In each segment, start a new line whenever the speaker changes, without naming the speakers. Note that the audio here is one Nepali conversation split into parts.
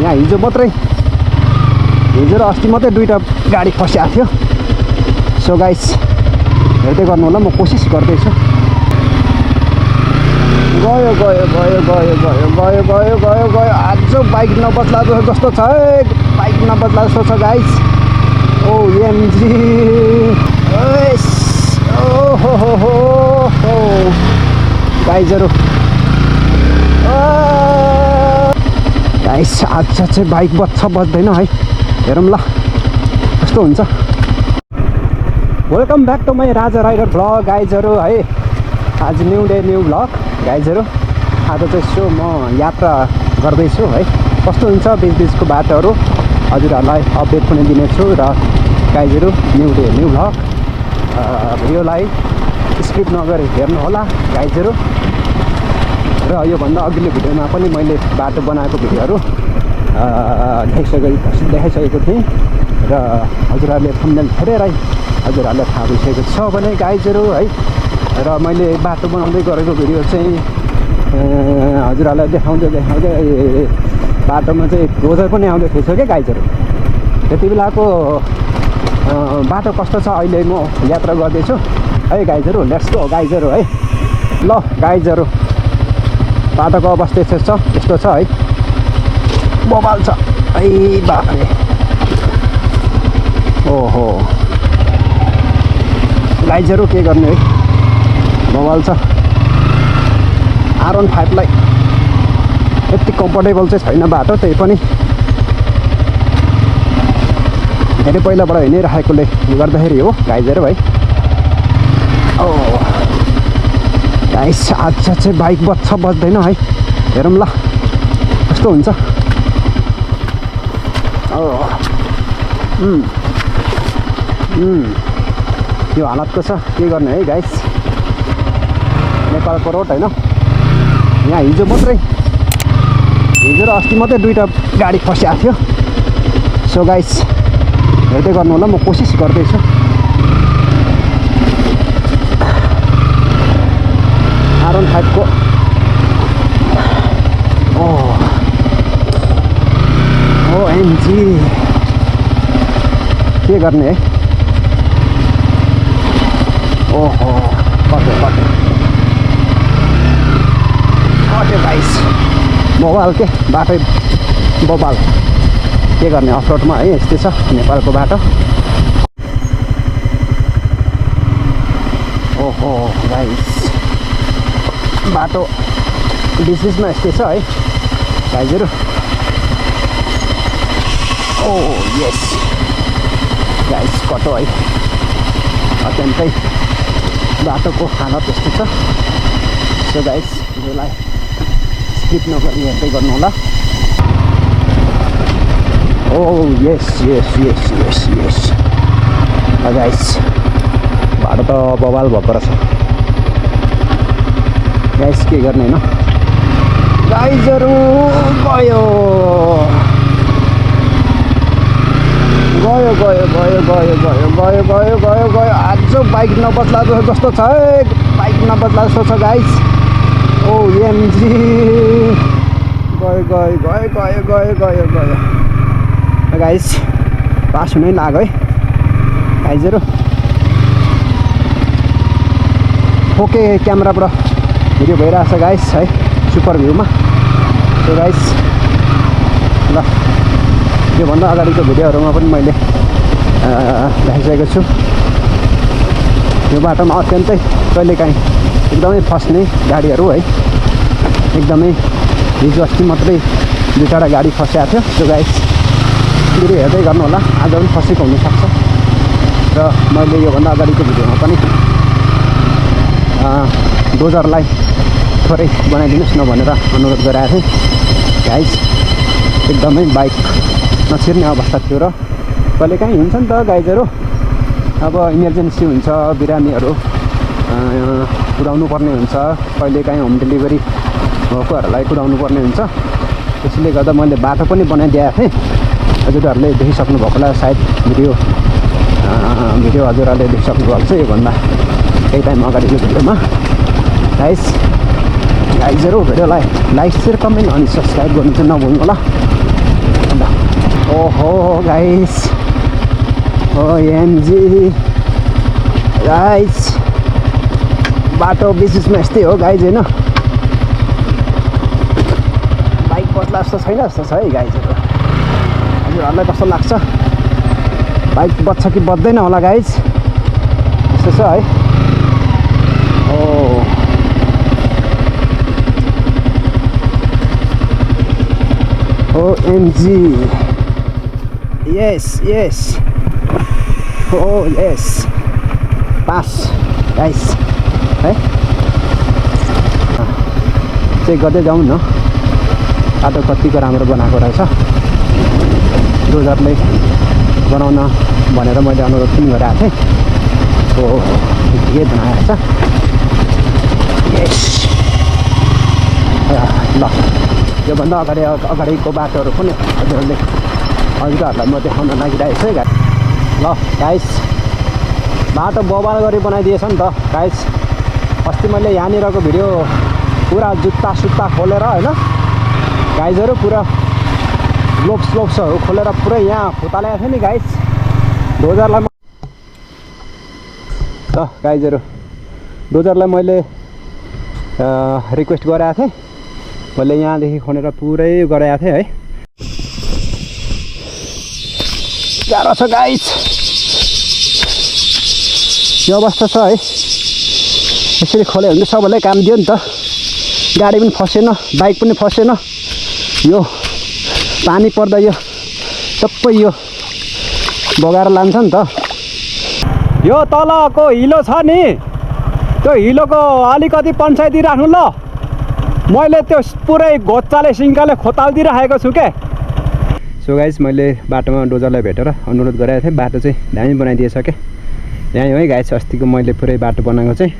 यहाँ हिजो र अस्ति मात्रै दुईवटा गाडी फसिएको थियो। सो गाइस हेर्दै गर्नु होला, म कोसिस गर्दैछु। गयो गयो गयो गयो गयो गयो गयो गयो गयो आज बाइक नबद्ला जस्तो छ है, बाइक नबद्ला जस्तो छ गाइस। ओएमजी ओहो गाइजहरू गाइस आज चाहिँ बाइक बज्छ बज्दैन है, हेरौँ ल कस्तो हुन्छ। Welcome back to my Raja rider vlog गाइजहरू है। आज न्यू डे न्यू भ्लग गाइजहरू। आज चाहिँ यसो म यात्रा गर्दैछु है, कस्तो हुन्छ बिचबिचको बाटोहरू हजुरहरूलाई अपडेट पनि दिनेछु। र गाइजहरू न्यू डे न्यू भ्लग, भिडियोलाई स्किप नगरी हेर्नु होला गाइजहरू। र योभन्दा अघिल्लो भिडियोमा पनि मैले बाटो बनाएको भिडियोहरू देखाइसकेको थिएँ र हजुरहरूले थम्बनेल हेरेरै हजुरहरूलाई थाहा भइसकेको छ भने गाइजहरू है। र मैले बाटो बनाउँदै गरेको भिडियो चाहिँ हजुरहरूलाई देखाउँदै बाटोमा चाहिँ डोजर पनि आउँदै थिएछ क्या गाइजहरू। त्यति बेलाको बाटो कस्तो छ अहिले म यात्रा गर्दैछु है गाइजहरू। लेट्स गो गाइजहरू है। ल गाइजहरू बाटोको अवस्था यस्तो छ है, बबाल छ है बाबरे। ओहो गाइजहरू के गर्ने है, बबाल छ। R15 लाई यति कम्फर्टेबल चाहिँ छैन बाटो, त्यही पनि धेरै पहिलाबाट हिँडिराखेकोले गर्दाखेरि हो गाइजहरू है। गाइस आज चाहिँ बाइक बज्छ बज्दैन है, हेरौँ ल कस्तो हुन्छ। यो हालतको छ, के गर्ने है गाइस। नेपालको रोड होइन, यहाँ हिजो र अस्ति मात्रै दुईवटा गाडी फसिएको थियो। सो गाइस हेर्दै गर्नु होला, म कोसिस गर्दैछु। R15 को ओएमजी के गर्ने है। ओहो कट्यो गाइस, बबाल के बाटो बबाल, के गर्ने अफरोडमा है, यस्तै छ नेपालको बाटो। ओहो गाइस बाटो बिचबिचमा यस्तै छ है गाइजहरू। ओ यस गाइस कटो है, अत्यन्तै बाटोको हालत यस्तो छ। सो गाइस भिडियोलाई स्किप नगरी हेर्दै गर्नु होला। ओ यस यस यस यस यस गाइस बाटो त बबाल भएको रहेछ गाइस, के गर्ने होइन। गाइजहरू गयो गयो गयो गयो गयो गयो गयो गयो गयो गयो आज बाइक नबद्ला जस्तो छ है, बाइक नबद्ला जस्तो छ गाइस। ओएमजी गयो गयो गयो गयो गयो गयो गयो गाइस, पास हुनै लाग्यो है गाइजहरू। ओके क्यामेराबाट भिडियो भइरहेछ गाइस है, सुपर भ्यूमा। सो गाइस ल योभन्दा अगाडिको भिडियोहरूमा पनि मैले देखाइसकेको छु। यो बाटोमा अत्यन्तै कहिलेकाहीँ एकदमै फस्ने गाडीहरू है, एकदमै हिजो अस्ति मात्रै दुईवटा गाडी फसिएको थियो। सो गाइस भिडियो हेर्दै गर्नु होला, आज पनि फसेको हुनसक्छ। र मैले योभन्दा अगाडिको भिडियोमा पनि डोजरलाई थोरै बनाइदिनुहोस् न भनेर अनुरोध गराएको थिएँ गाइस। एकदमै बाइक नछिर्ने अवस्था थियो र कहिलेकाहीँ हुन्छ नि त गाइजहरू, अब इमर्जेन्सी हुन्छ, बिरामीहरू कुदाउनु पर्ने हुन्छ, कहिलेकाहीँ होम डेलिभरी भएकोहरूलाई कुदाउनु पर्ने हुन्छ। त्यसले गर्दा मैले बाटो पनि बनाइदिएको थिएँ। हजुरहरूले देखिसक्नु भएको होला सायद भिडियो हजुरहरूले देखिसक्नु भएको छ योभन्दा केही टाइम अगाडिको भिडियोमा गाइजहरू। भिडियोलाई लाइक, सेयर, कमेन्ट अनि सब्सक्राइब गर्नु चाहिँ नभुल्नु होला ओहो गाइस ओएमजी गाइस बाटो बिचमा यस्तै हो गाइज होइन बाइक बद्ला जस्तो छैन जस्तो छ है गाइजहरू हजुरहरूलाई कस्तो लाग्छ बाइक बज्छ कि बज्दैन होला गाइज यस्तो छ है ओएमजी यस यस Oh yes, pass guys, है चेक गर्दै जाउँ न बाटो कतिको राम्रो बनाएको रहेछ डोजरले बनाउन भनेर मैले अनुरोध पनि गरेको थिएँ हो ठिकै बनाएको छ यस ल योभन्दा अगाडिको बाटोहरू पनि हजुरहरूलाई म देखाउन लागिरहेको छु है ल गाइस बाटो बबाल गरी बनाइदिएछ नि त गाइस अस्ति मैले यहाँनिरको भिडियो पुरा जुत्ता सुत्ता खोलेर होइन गाइजहरू पुरा ग्लोब्सहरू खोलेर पुरै यहाँ फुतालेको थियो नि गाइस डोजरलाई त गाइजहरू डोजरलाई मैले रिक्वेस्ट गरेको थिएँ मैले यहाँदेखि खनेर पुरै गराएको थिएँ है गाह्रो छ गाइस यो अवस्था छ है यसरी खोल्यो भने सबैलाई काम दियो नि त गाडी पनि फसेन बाइक पनि फसेन यो पानी पर्दा यो सबै यो बगाएर लान्छ नि त यो तलको हिलो छ नि त्यो हिलोको अलिकति पन्चाइती राख्नु ल मैले त्यो पुरै घोच्चाले सिङ्काले खोतालिदिइराखेको छु के सो गाइस मैले बाटोमा डोजरलाई भेटेर अनुरोध गरेको थिएँ बाटो चाहिँ दामी बनाइदिएछ क्या यहीँ है गाइस अस्तिको मैले पुरै बाटो बनाएको चाहिँ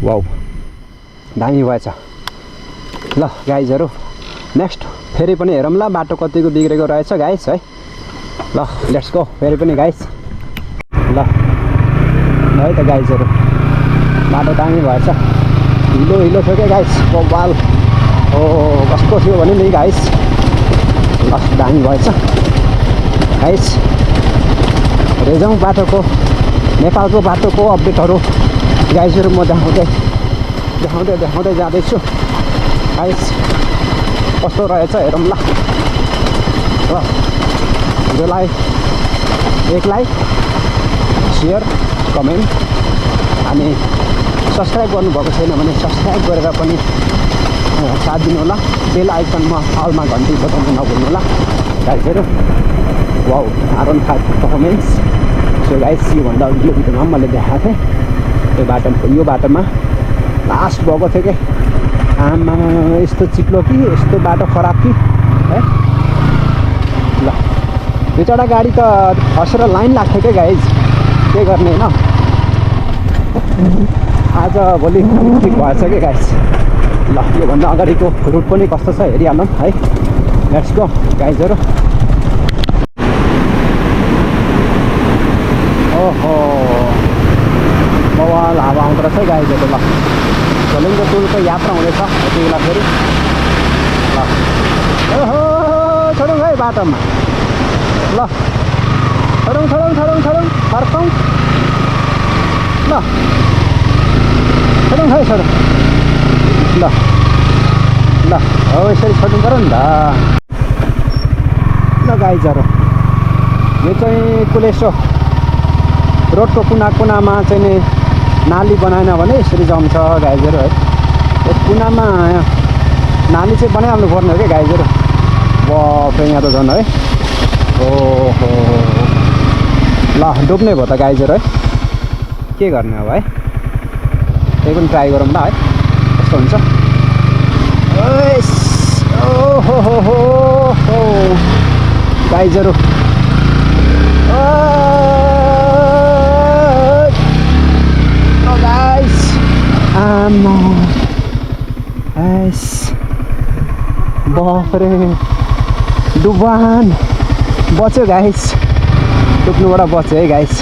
वाउ दामी भएछ ल गाइजहरू नेक्स्ट फेरि पनि हेरौँ ल बाटो कतिको बिग्रेको रहेछ गाइस है ल लेट्स गो फेरि पनि गाइस ल है त गाइजहरू बाटो दामी भएछ हिलो हिलो थियो क्या गाइस बबाल हो कस्तो थियो भने नि गाइस ल दामी भएछ गाइस हेरौँ बाटोको नेपालको बाटोको अपडेटहरू गाइसहरू म देखाउँदै जाँदैछु गाइस कस्तो रहेछ हेरौँ ल भिडियोलाई एक लाइक सेयर कमेन्ट अनि सब्सक्राइब गर्नुभएको छैन भने सब्सक्राइब गरेर पनि साथ दिनु होला बेल आइकनमा अलमा घन्टी बजाउनु नभुल्नु होला गाइसहरू wow R15 performance so guys योभन्दा अघिल्लो भिडियोमा मैले देखाएको थिएँ यो बाटोमा लास्ट भएको थियो कि आमा यस्तो चिप्लो कि यस्तो बाटो खराब कि है ल दुईवटा गाडी त फसेर लाइन लाग्थ्यो क्या गाइज के गर्ने होइन आज भोलि ठिक भएछ कि गाइज ल योभन्दा अगाडिको रुट पनि कस्तो छ हेरिहालौँ है लेट्स गो गाइजहरू ओहो बवाल हावा आउँदो रहेछ है गाइजहरू ल झोलिङ्गो टुलको यात्रा हुँदैछ यति बेला फेरि ल ओहो छोडौँ है बाटोमा ल छोडौँ फर्कौँ ल छोडौँ है छोडौँ ल ल हो यसरी छोड्नु पऱ्यो नि त ल गाइजहरू यो चाहिँ कुलेसो रोडको कुनामा चाहिँ नि नाली बनाएन भने यसरी जम्छ गाइजहरू है यस कुनामा नाली चाहिँ बनाइहाल्नु पर्ने हो क्या गाइजहरू बाफ यहाँ त झन् है ओहो ल डुब्ने भयो त गाइजहरू है के गर्ने अब है त्यही पनि ट्राई गरौँ ल है कस्तो हुन्छ ओहो गाइजहरू गाइस आमा बाफ रे डुबान बच्यो गाइस डुब्नुबाट बच्यो है गाइस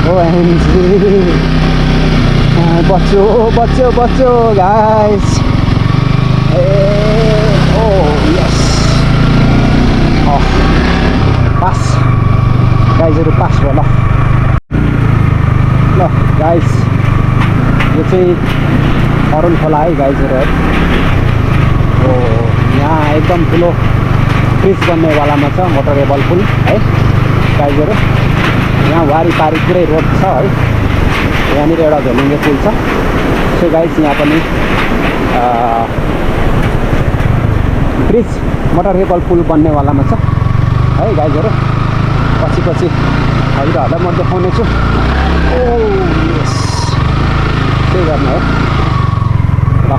ओएमजी बच्यो गाइस ओ यस चाहिँ अरुण खोला है गाइजहरू है। हो यहाँ एकदम ठुलो ब्रिज बन्नेवालामा छ मोटरेबल पुल है गाइजहरू। यहाँ वारिपारि पुरै रोड छ है। यहाँनिर एउटा झोलुङ्गे पुल छ। सो गाइज यहाँ पनि ब्रिज मोटरवेबल पुल बन्नेवालामा छ है गाइजहरू। पछि हजुरहरूलाई म देखाउने छु। ओ यस त्यही गर्ने है ल।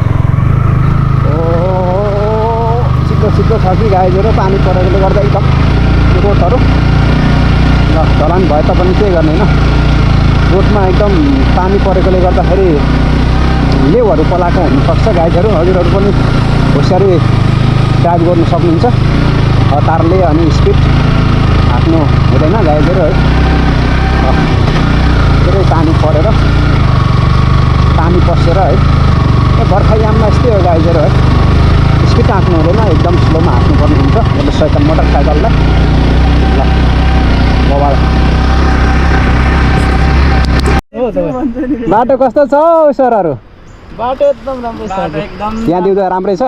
ओ चिप्लो छ कि गाइजहरू पानी परेकोले गर्दा एकदम रोडहरू ल ढलान भए तापनि केही गर्ने होइन। रोडमा एकदम पानी परेकोले गर्दाखेरि लेउहरू पलाएको हुनसक्छ गाइजहरू। हजुरहरू पनि होसियारी ड्राइभ गर्नु सक्नुहुन्छ। हतारले अनि स्पिड आफ्नो हुँदैन गाइजहरू है। धेरै पानी परेर पानी पसेर है बर्खायाममा यस्तै हो गाइजहरू है। स्पिड हाँक्नु हुँदैन, एकदम स्लोमा हाँक्नुपर्ने हुन्छ मोटरसाइकल मोटरसाइकललाई ल। मोबाइल बाटो कस्तो छ हौ सरहरू?
बाटो एकदम राम्रो छ एकदम।
यहाँ दिउँदा राम्रै छ।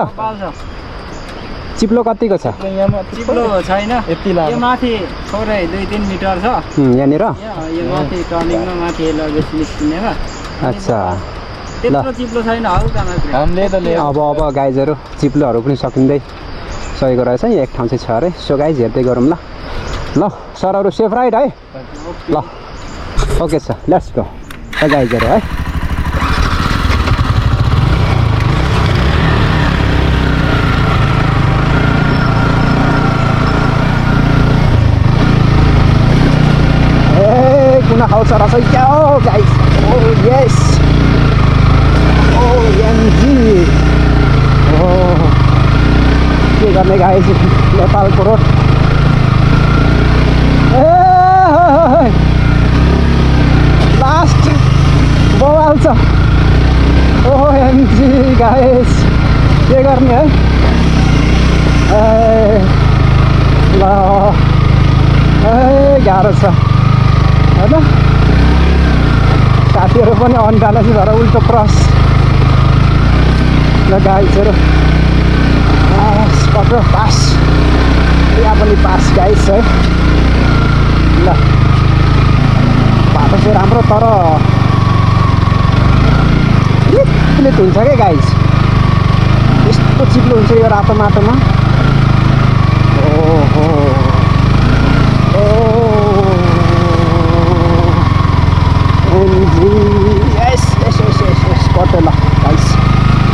चिप्लो कतिको छ?
चिप्लो छैन यति लाग्यो। यो माथि थोरै 2-3 मिटर छ
यहाँनिर।
यो माथि टर्निङमा माथि लगेपछि निस्किनेमा।
अच्छा
त्यत्रो चिप्लो छैन हल्का मात्रै। हामीले त
अब गाइजहरू चिप्लोहरू पनि सकिँदै सकेको रहेछ। एक ठाउँ चाहिँ छ अरे। सो गाइज हेर्दै गरौँ ल। ल सरहरू सेफ राइड है ल। ओके सर लेट्स गो गाइजहरू है। कुना खाउँछ रहेछ क्या हो गाइज। ओ यस ओ एमजी हो के गर्ने गाइज नेपालको रोड। ए लास्ट बवाल छ। ओ एमजी गाइज के गर्ने है। ए ल ए गाह्रो छ होइन। साथीहरू पनि अनब्यालेन्स भएर उल्टो क्रस ल गाइजहरू। पक्र पास यहाँ पनि पास गाइज है ल। बाटो चाहिँ राम्रो तर लिट हुन्छ क्या गाइज। यस्तो चिप्लो हुन्छ यो रातो माटोमा। ओहो यस यस यस यस यस कटो ल गाइस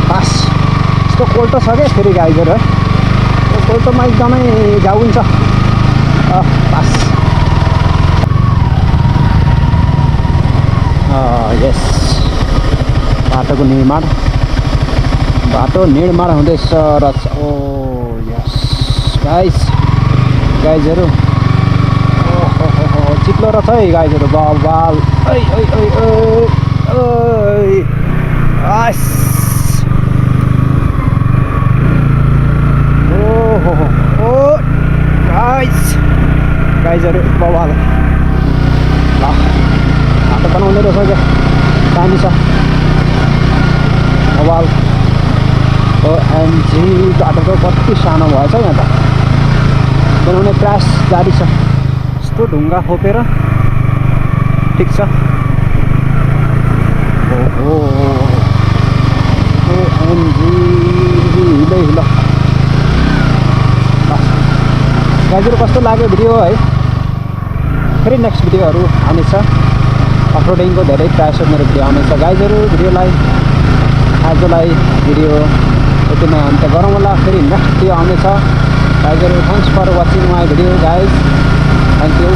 पास। यस्तो कोल्टो छ क्या फेरि गाइजहरू है। यो कोल्टोमा एकदमै घाउ हुन्छ। पास यस बाटोको निर्माण हुँदैछ र ओ यस गाइजहरू। चिप्लो रहेछ है गाइजहरू बाल गाइजहरू बवाल ल। बाटो बनाउँदै रहेछ क्या पानी छ बवाल। ओएमजी बाटो त कति सानो भएछ यहाँ त। बनाउने प्रयास जारी छ। यस्तो ढुङ्गा खोपेर ठिक छ। ओहो ओएमजी हिँड्दै ल। गाइजहरू कस्तो लाग्यो भिडियो है। फेरि नेक्स्ट भिडियोहरू आउनेछ। अफरोडिङको धेरै प्रायः मेरो भिडियो आउनेछ गाइजहरू। भिडियोलाई आजलाई भिडियो यतिमै अन्त्य गरौँ होला। फेरि नेक्स्ट भिडियो आउनेछ गाइजहरू। Thanks for watching my video guys. Thank you.